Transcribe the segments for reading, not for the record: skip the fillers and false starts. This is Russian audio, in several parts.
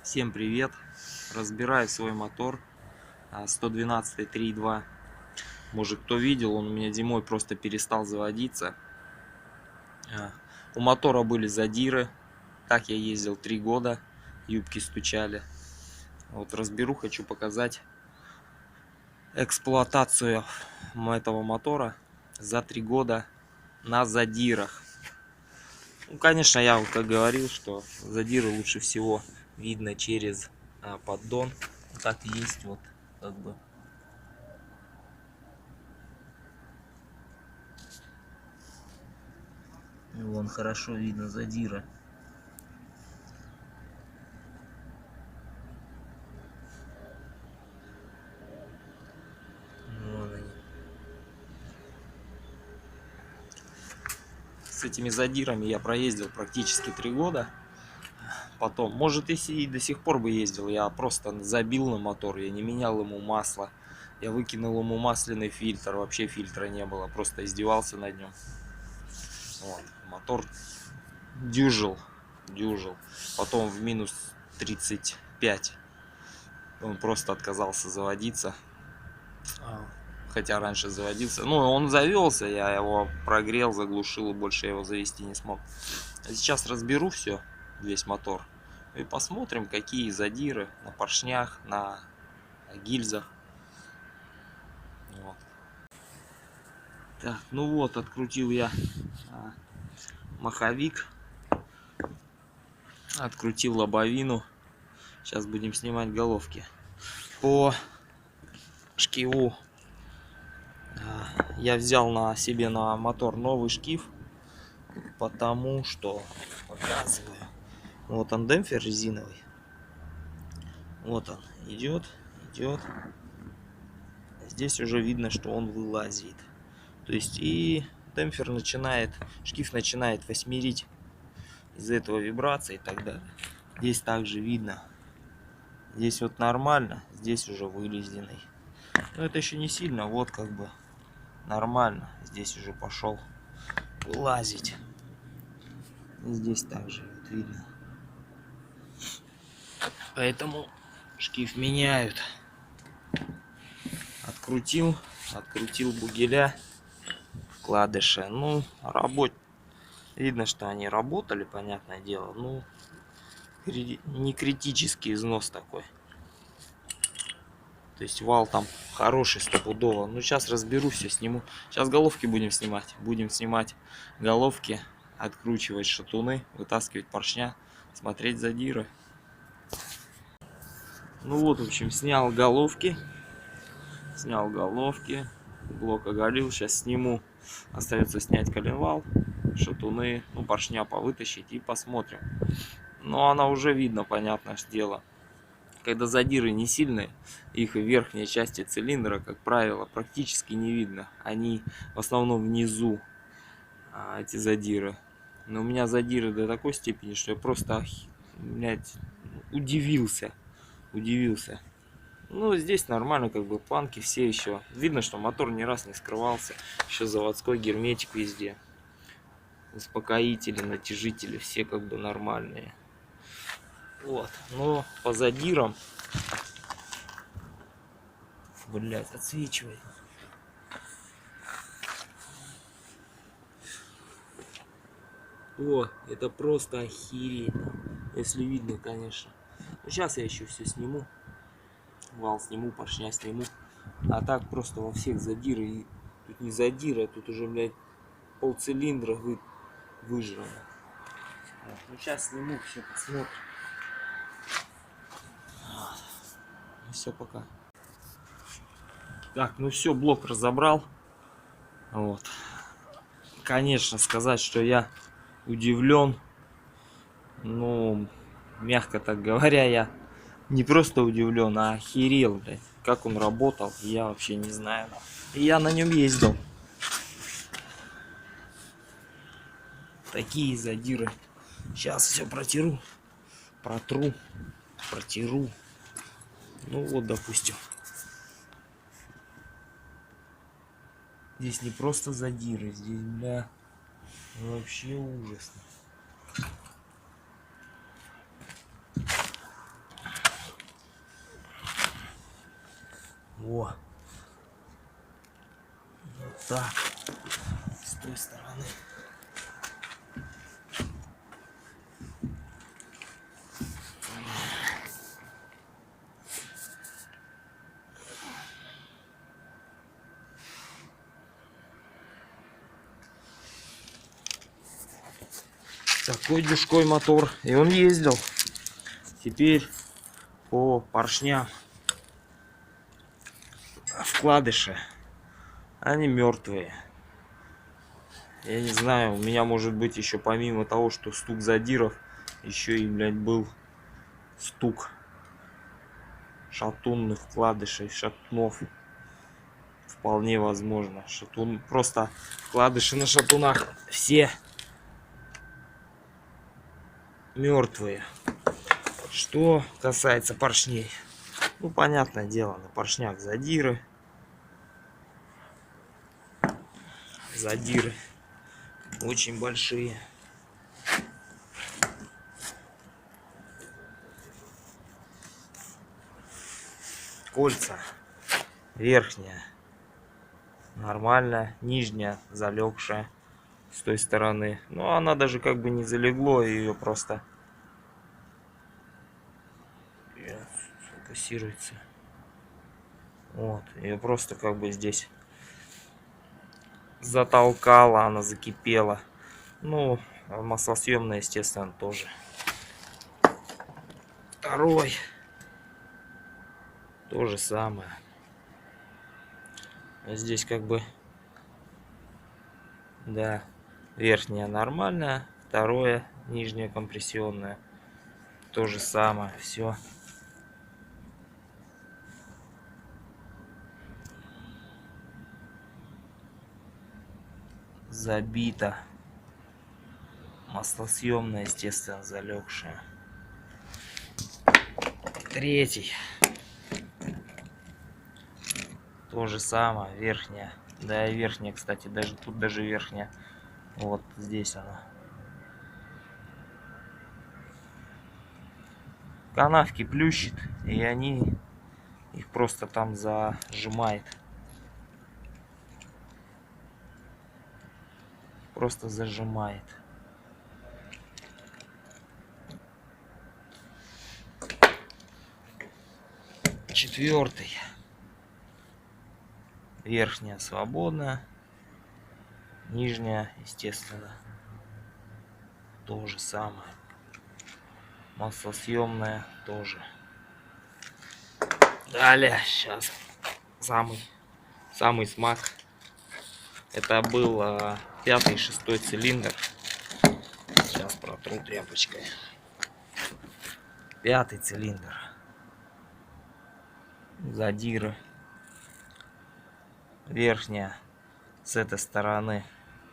Всем привет! Разбираю свой мотор 112 3.2. Может, кто видел, он у меня зимой просто перестал заводиться. У мотора были задиры. Так я ездил 3 года. Юбки стучали. Вот разберу, хочу показать эксплуатацию этого мотора за 3 года на задирах. Ну, конечно, я как говорил, что задиры лучше всего видно через поддон. Так и есть, вот как бы. Вон хорошо видно задира. Вон они. С этими задирами я проездил практически 3 года. Потом, может, если и до сих пор бы ездил, я просто забил на мотор, я не менял ему масло. Я выкинул ему масляный фильтр, вообще фильтра не было, просто издевался над ним. Вот. Мотор дюжил. Потом в минус 35 он просто отказался заводиться. Хотя раньше заводился. Ну, он завелся, я его прогрел, заглушил, и больше я его завести не смог. А сейчас разберу все, весь мотор, и посмотрим, какие задиры на поршнях, на гильзах. Вот. Так, ну вот, открутил я маховик, открутил лобовину. Сейчас будем снимать головки. По шкиву я взял на себе на мотор новый шкив, потому что, показываю, вот он демпфер резиновый, вот он идет. Здесь уже видно, что он вылазит, то есть и демпфер начинает, шкив начинает восьмерить, из-за этого вибрации и так далее. Здесь также видно, здесь вот нормально, здесь уже вылезенный. Но это еще не сильно, вот как бы нормально, здесь уже пошел вылазить. И здесь также вот видно. Поэтому шкив меняют. Открутил бугеля, вкладыши. Ну, видно, что они работали, понятное дело. Ну, не критический износ такой. То есть вал там хороший, стопудово. Ну, сейчас разберу, все сниму. Сейчас головки будем снимать. Будем снимать головки, откручивать шатуны, вытаскивать поршня, смотреть задиры. Ну вот, в общем, снял головки. Блок оголил. Сейчас сниму. Остается снять коленвал, шатуны, ну, поршня повытащить и посмотрим. Но она уже видно, понятное дело. Когда задиры не сильные, их в верхней части цилиндра, как правило, практически не видно. Они в основном внизу, эти задиры. Но у меня задиры до такой степени, что я просто, блядь, удивился. Ну, здесь нормально, как бы планки все еще. Видно, что мотор ни раз не скрывался. Еще заводской герметик везде. Успокоители, натяжители, все как бы нормальные. Вот, но по задирам, блять, отсвечивает. О, это просто охереть. Если видно, конечно. Ну, сейчас я еще все сниму. Вал сниму, поршня сниму. А так просто во всех задиры. И тут не задиры, а тут уже, блядь, полцилиндра выжрано. Вот. Ну, сейчас сниму, все посмотрим. Ну, все, пока. Так, ну все, блок разобрал. Вот. Конечно, сказать, что я удивлен, ну, мягко так говоря, я не просто удивлен, а охерел, блядь. Как он работал, я вообще не знаю. И я на нем ездил. Такие задиры. Сейчас все протру. Ну вот, допустим. Здесь не просто задиры, здесь, бля, вообще ужасно. Во. Вот так. С той стороны. Такой дюшкой мотор. И он ездил. Теперь по поршням. Вкладыши. Они мертвые. Я не знаю, у меня может быть еще помимо того, что стук задиров, еще и, блядь, был стук шатунных вкладышей, шатунов. Вполне возможно. Шатун, просто вкладыши на шатунах все мертвые. Что касается поршней, ну, понятное дело, на поршнях задиры. Задиры очень большие. Кольца верхняя нормальная, нижняя залегшая с той стороны. Но она даже как бы не залегло, ее просто фокусируется. Вот, ее просто как бы здесь затолкала, она закипела. Ну, маслосъемная, естественно, тоже. Второй то же самое. Здесь как бы, да, верхняя нормальная, второе, нижняя компрессионная, то же самое, все. Забито. Маслосъемная, естественно, залегшая. Третий. То же самое, верхняя. Да, и верхняя, кстати, даже тут даже верхняя. Вот здесь она. Канавки плющит, и они их просто там зажимает. Просто зажимает. Четвертый. Верхняя свободная, нижняя, естественно, то же самое. Маслосъемная тоже. Далее, сейчас самый смак. Это был 5-й, 6-й цилиндр. Сейчас протру тряпочкой. 5-й цилиндр. Задиры. Верхняя с этой стороны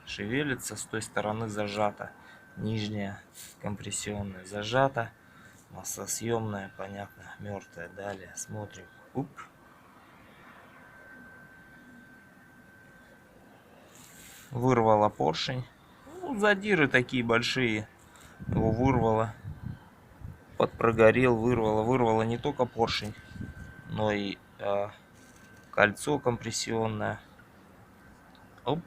шевелится, с той стороны зажата. Нижняя компрессионная зажата. Маслосъемная, понятно, мертвая. Далее смотрим. Уп. Вырвала поршень. Ну, задиры такие большие. Его вырвало. Подпрогорел, вырвало не только поршень, но и кольцо компрессионное. Оп.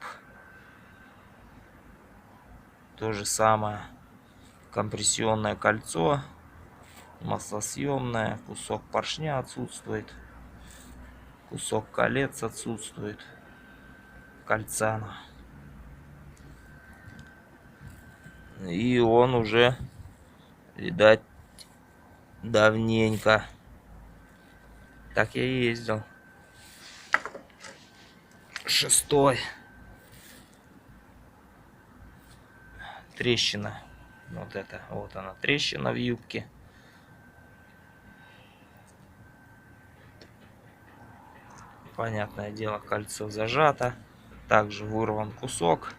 То же самое. Компрессионное кольцо. Маслосъемное. Кусок поршня отсутствует. Кусок колец отсутствует. Кольца. И он уже, видать, давненько. Так я и ездил. 6-й. Трещина. Вот это. Вот она, трещина в юбке. Понятное дело, кольцо зажато. Также вырван кусок.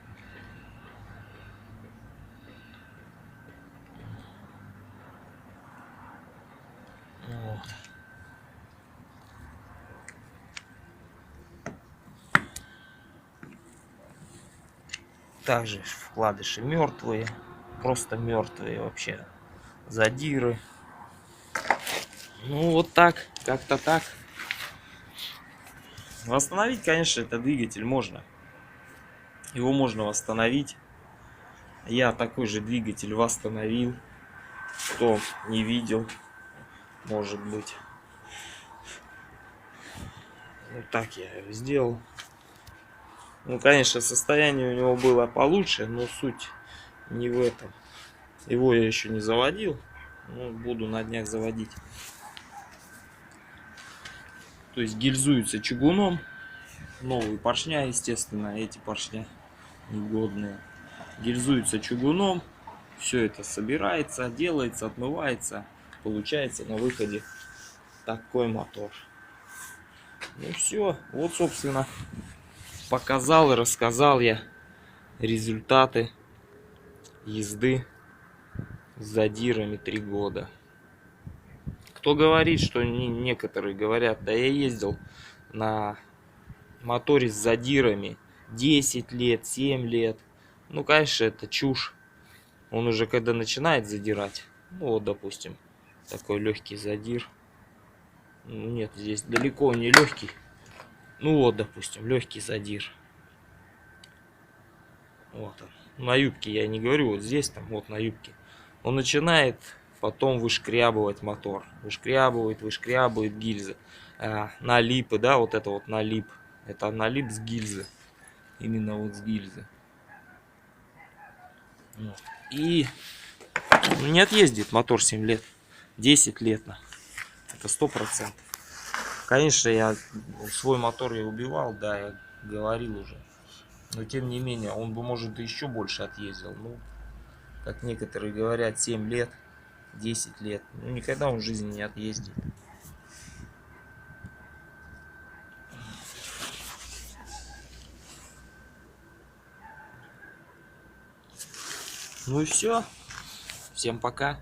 Вот. Также вкладыши мертвые. Просто мертвые вообще. Задиры. Ну вот так. Как-то так. Восстановить, конечно, этот двигатель можно. Его можно восстановить. Я такой же двигатель восстановил. Кто не видел, может быть. Вот так я его сделал. Ну, конечно, состояние у него было получше, но суть не в этом. Его я еще не заводил. Но буду на днях заводить. То есть гильзуется чугуном. Новые поршня, естественно, эти поршня негодные. Гильзуется чугуном. Все это собирается, делается, отмывается. Получается на выходе такой мотор. Ну все, вот собственно показал и рассказал я результаты езды с задирами 3 года. Кто говорит, что некоторые говорят, да я ездил на моторе с задирами 10 лет, 7 лет. Ну, конечно, это чушь. Он уже когда начинает задирать, ну вот, допустим, такой легкий задир. Нет, здесь далеко не легкий. Ну вот, допустим, легкий задир. Вот он. На юбке я не говорю, вот здесь, там, вот на юбке. Он начинает потом вышкрябывать мотор. Вышкрябывает гильзы. Налипы, да, вот это вот налип. Это налип с гильзы. Именно вот с гильзы. Вот. И не отъездит мотор 7 лет. 10 лет. Это 100%. Конечно, я свой мотор я убивал, да, я говорил уже. Но тем не менее, он бы, может, еще больше отъездил. Ну, как некоторые говорят, 7 лет, 10 лет. Ну, никогда он в жизни не отъездит. Ну и все. Всем пока.